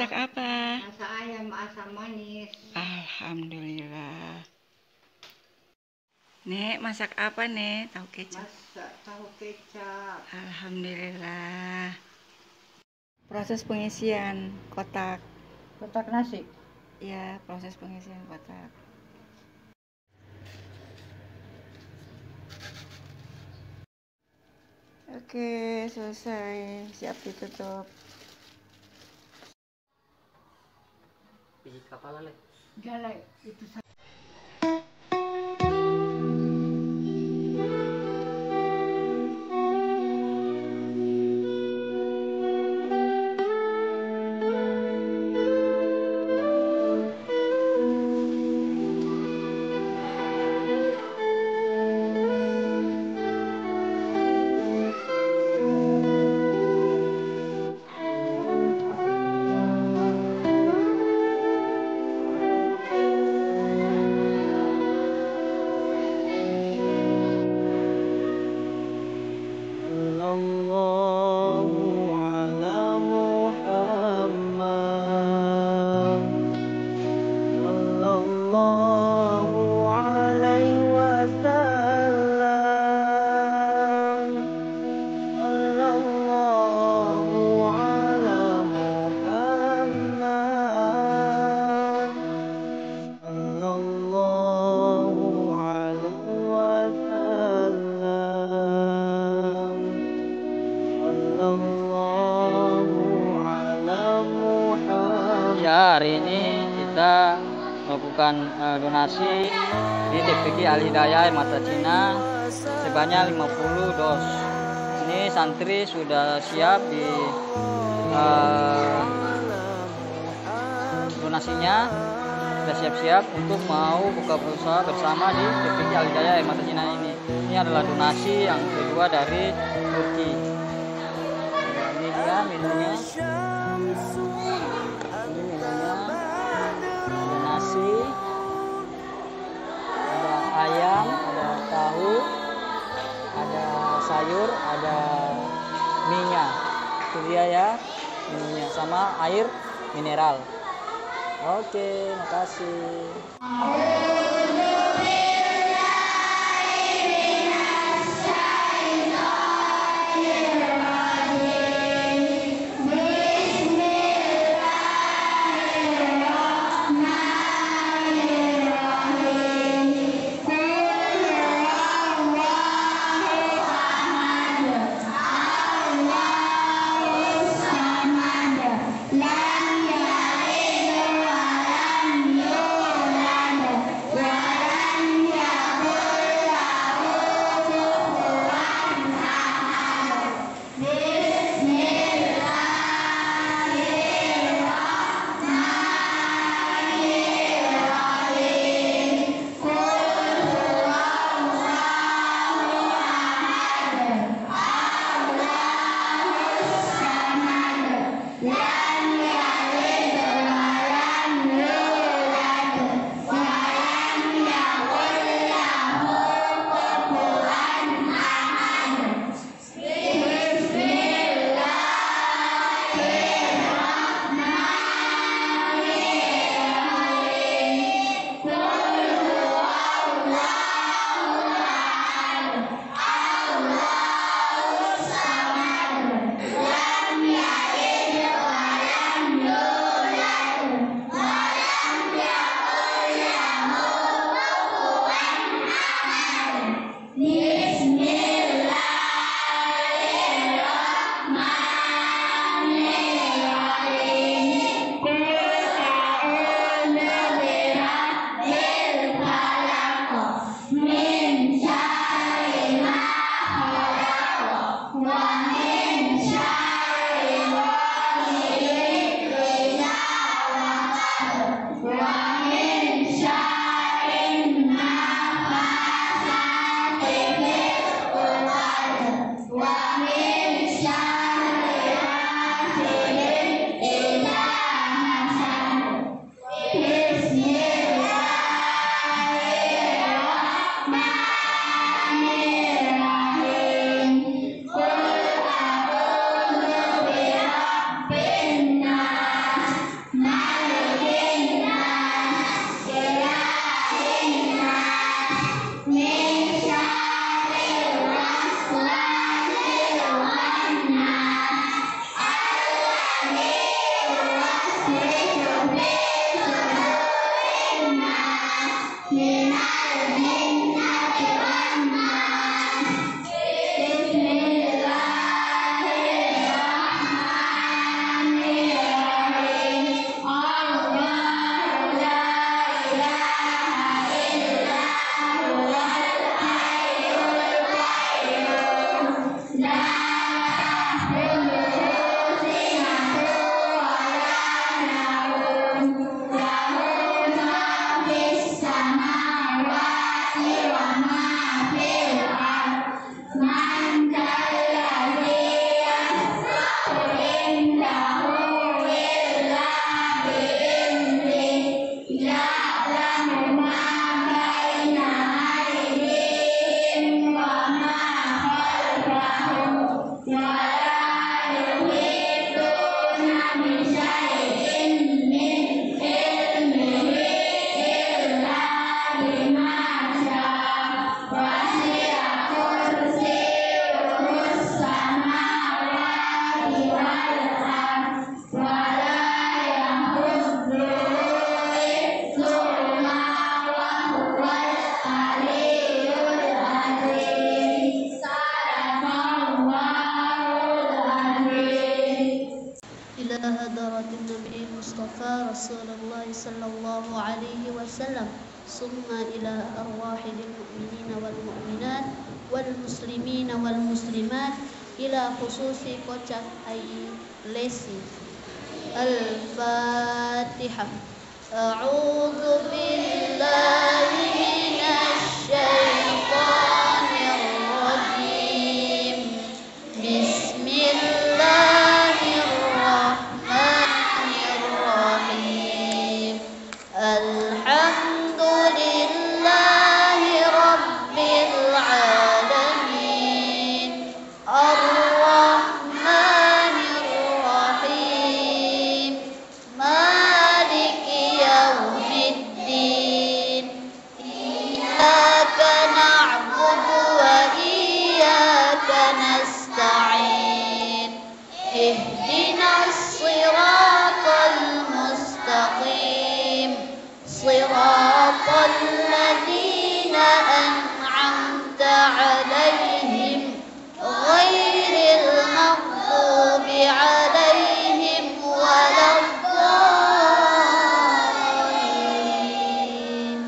Masak apa? Masak ayam asam manis. Alhamdulillah. Nek, masak apa, Nek? Tahu kecap. Masak tahu kecap. Alhamdulillah. Proses pengisian kotak. Kotak nasi. Ya, proses pengisian kotak. Oke, selesai. Siap ditutup. Biji kapal lele. Galai itu Ya, hari ini kita melakukan donasi di TPQ Al Hidayah Mata Cina sebanyak 50 dos. Ini santri sudah siap di donasinya, sudah siap-siap untuk mau buka puasa bersama di TPQ Al Hidayah Mata Cina ini. Ini adalah donasi yang kedua dari Turki. Ini dia menunya. Ada nasi, ada ayam, ada tahu, ada sayur, ada minyak. Itu dia ya menunya, sama air mineral. Oke, makasih. رسول الله صلى الله عليه وسلم ثم إلى أرواح المؤمنين والمؤمنات والمسلمين والمسلمات إلى خصوص Kocak Ailesi. Al-Fatihah. A'udzu billahi minasy syaithanir rajim. Bismillahirrahmanirrahim. Alhamdulillahi rabbil alamin. Ar-Rahmanir Rahim. Maliki yaumiddin. Iyyaka na'budu wa iyyaka nasta'in. Ihdinas siratal mustaqim. Siratal ladzina an'amta 'alaihim ghairil maghdubi 'alaihim waladdallin.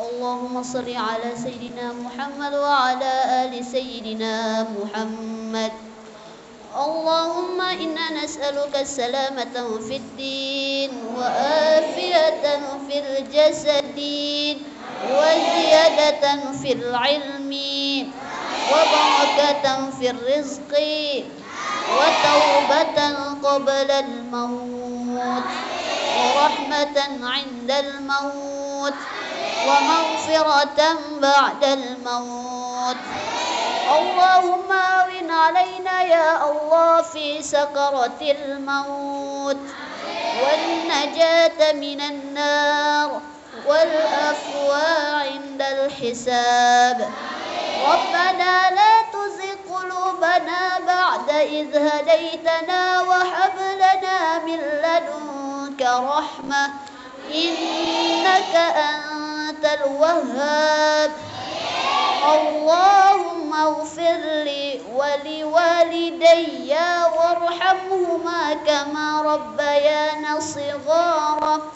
Allahumma shalli ala sayyidina Muhammad wa ala ali sayyidina Muhammad. Allahumma inna nas'aluka salamatan fid din wa afiyatan fil jasadin wa ziyadatan fil ilmi wa barakatan fil rizqi wa taubatan qabla al maut wa rahmatan 'inda al maut wa maghfiratan ba'da al maut. Allahumma awin alaina ya Allah fi sakaratil maut wal najata minan nar wal afwa 'indal hisab. Rabbana la tuzigh qulubana ba'da idh hadaytana wa hab lana min ladunka rahmah innaka antal wahhab. Allahumma ighfir li wa liwalidayya warhamhuma kama rabbayana shighara.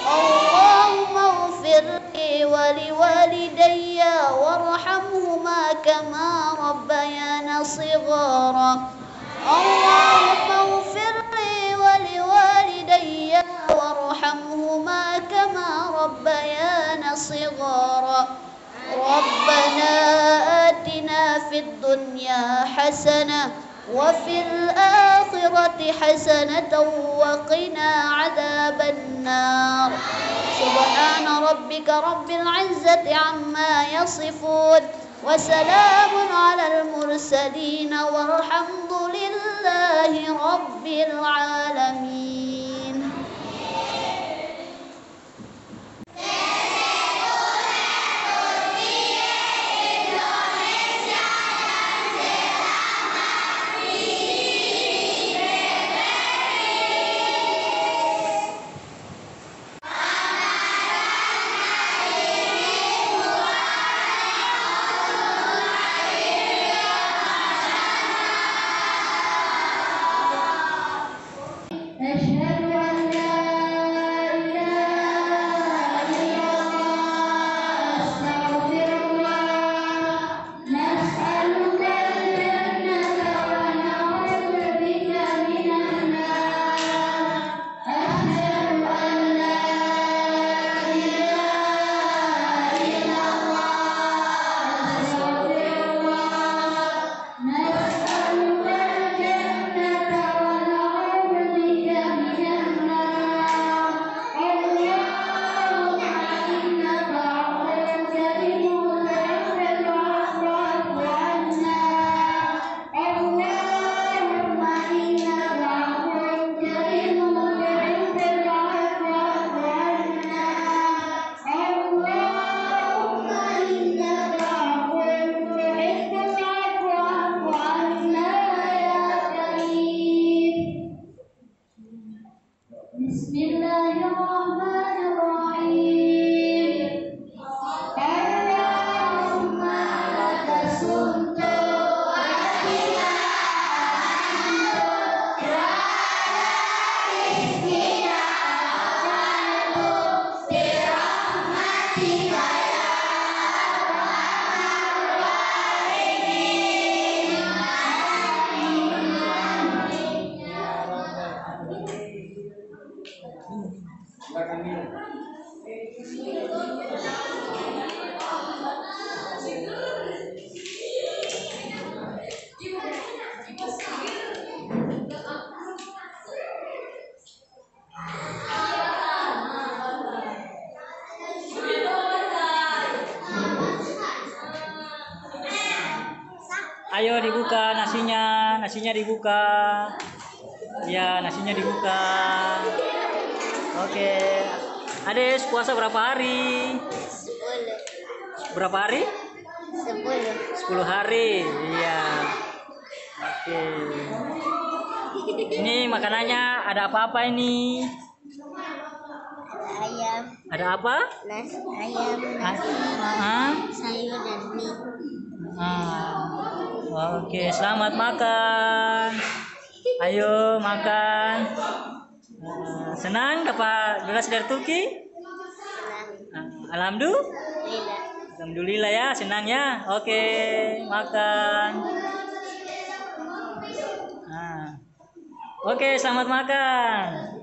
Allahumma ighfir li wa liwalidayya warhamhuma kama rabbayana shighara. Allahumma ighfir li wa liwalidayya warhamhuma kama rabbayana shighara. Rabbana atina fid dunya hasanah wa fil akhirati hasanatan wa qina adzaban nar. Subhana rabbika rabbil izzati amma yasifun wa salamun alal mursalin walhamdulillahi rabbil alamin. أشهد Ayo dibuka nasinya, nasinya dibuka. Ya, nasinya dibuka. Oke. Ades, puasa berapa hari? 10. Berapa hari? 10. 10 hari. Iya. Oke. Ini makanannya ada apa-apa ini? Ayam, Ada apa? nasi, ayam, nasi, sayur dan mie. Oke, selamat makan. Ayo makan. Senang dapat donasi dari Turki? Alhamdulillah. Lila. Alhamdulillah ya, senang ya. Oke, makan. Oke, selamat makan.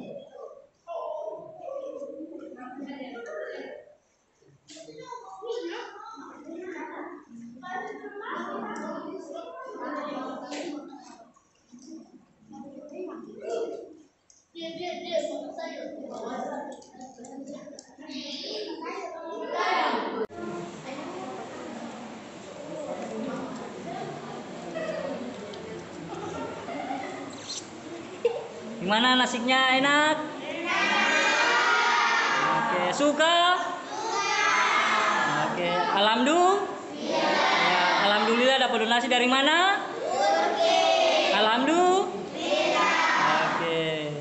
Gimana nasinya, enak? Oke, suka? Oke, alhamdulillah. Ya, alhamdulillah dapat donasi dari mana? Alhamdulillah. Oke.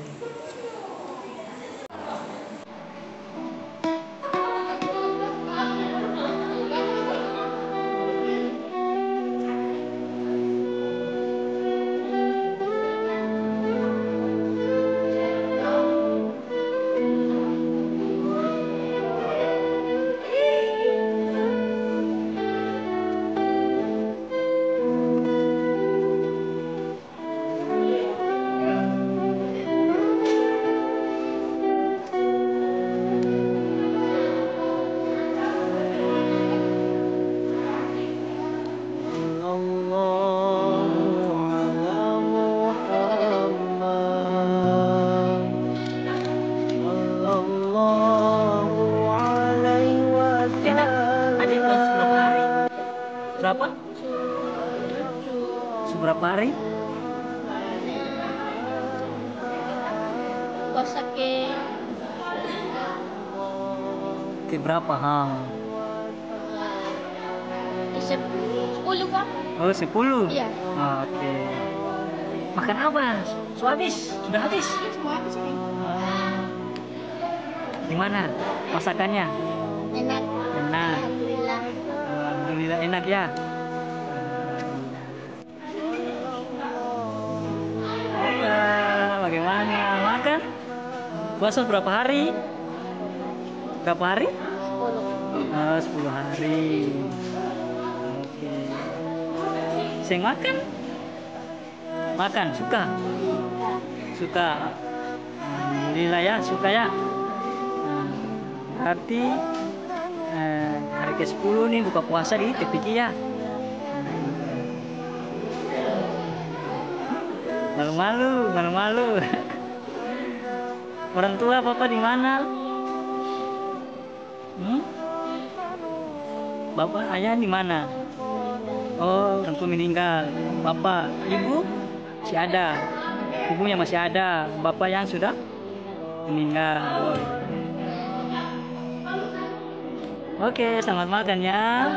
Berapa? Seberapa hari? Puasa Ke berapa? 10 Pak. Oh, 10. Iya. Oke. Makan apa? Sudah habis? Sudah habis? Semua habis ini. Gimana masakannya? Enak. Enak. Alhamdulillah. Alhamdulillah enak ya. Bagaimana makan? Puasa berapa hari? Berapa hari? 10. 10 hari. Oke. Seng makan? Makan suka? Suka. Alhamdulillah ya, suka ya. Berarti hari ke-10 nih buka puasa di TPJ ya. Malu-malu, malu-malu. Orang tua papa di mana? Bapak ayah di mana? Oh, orang tua meninggal. Bapak, ibu masih ada. Ibunya masih ada. Bapak yang sudah meninggal. Oke, selamat makan ya.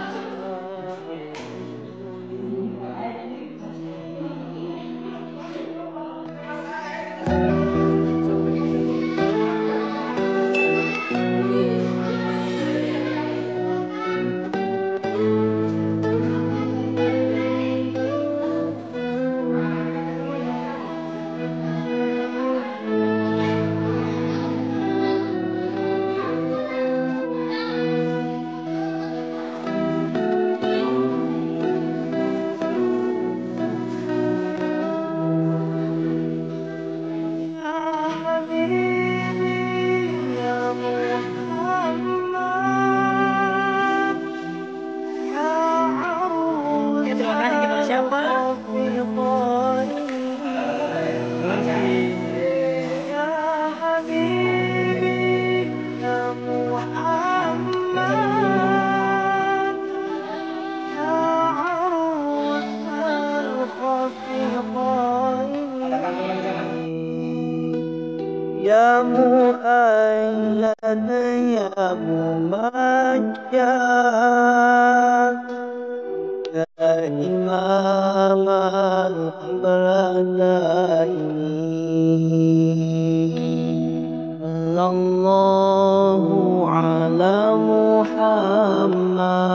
محمدا يا ممجد يا إمام الأنبياء صلى الله على محمد